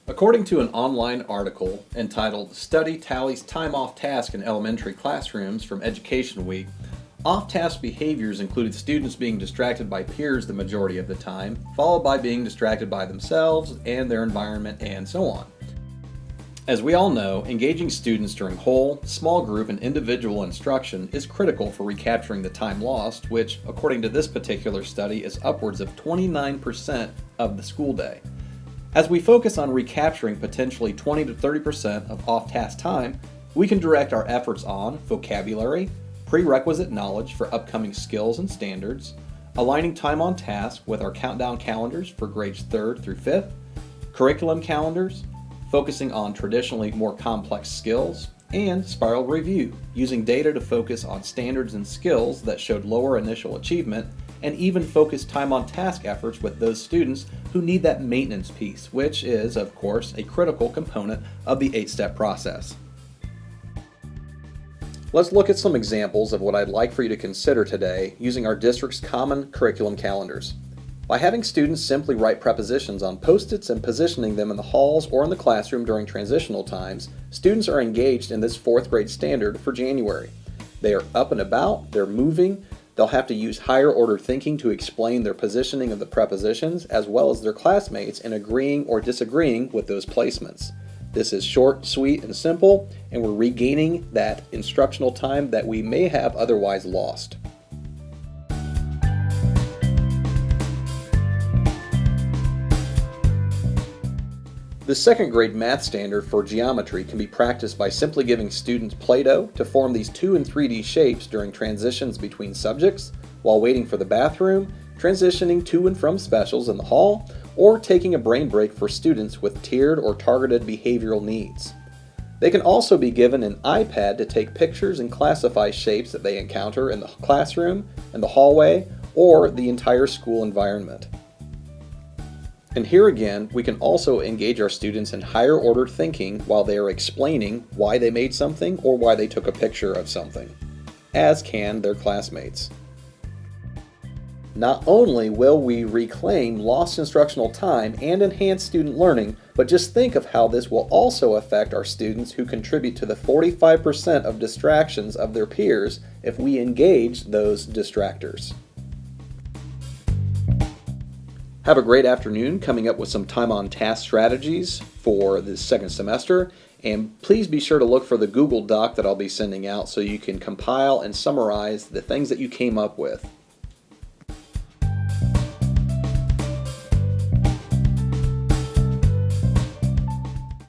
According to an online article entitled Study Tallies Time Off Task in Elementary Classrooms from Education Week, off-task behaviors included students being distracted by peers the majority of the time, followed by being distracted by themselves and their environment, and so on. As we all know, engaging students during whole, small group, and individual instruction is critical for recapturing the time lost, which, according to this particular study, is upwards of 29% of the school day. As we focus on recapturing potentially 20 to 30% of off-task time, we can direct our efforts on vocabulary, prerequisite knowledge for upcoming skills and standards, aligning time on task with our countdown calendars for grades 3rd through 5th, curriculum calendars, focusing on traditionally more complex skills, and spiral review, using data to focus on standards and skills that showed lower initial achievement, and even focus time on task efforts with those students who need that maintenance piece, which is, of course, a critical component of the 8-step process. Let's look at some examples of what I'd like for you to consider today using our district's common curriculum calendars. By having students simply write prepositions on Post-its and positioning them in the halls or in the classroom during transitional times, students are engaged in this 4th grade standard for January. They are up and about, they're moving, they'll have to use higher order thinking to explain their positioning of the prepositions as well as their classmates in agreeing or disagreeing with those placements. This is short, sweet, and simple, and we're regaining that instructional time that we may have otherwise lost. The 2nd grade math standard for geometry can be practiced by simply giving students Play-Doh to form these 2 and 3D shapes during transitions between subjects, while waiting for the bathroom, transitioning to and from specials in the hall, or taking a brain break for students with tiered or targeted behavioral needs. They can also be given an iPad to take pictures and classify shapes that they encounter in the classroom, in the hallway, or the entire school environment. And here again, we can also engage our students in higher order thinking while they are explaining why they made something or why they took a picture of something, as can their classmates. Not only will we reclaim lost instructional time and enhance student learning, but just think of how this will also affect our students who contribute to the 45% of distractions of their peers if we engage those distractors. Have a great afternoon coming up with some time on task strategies for the 2nd semester, and please be sure to look for the Google Doc that I'll be sending out so you can compile and summarize the things that you came up with.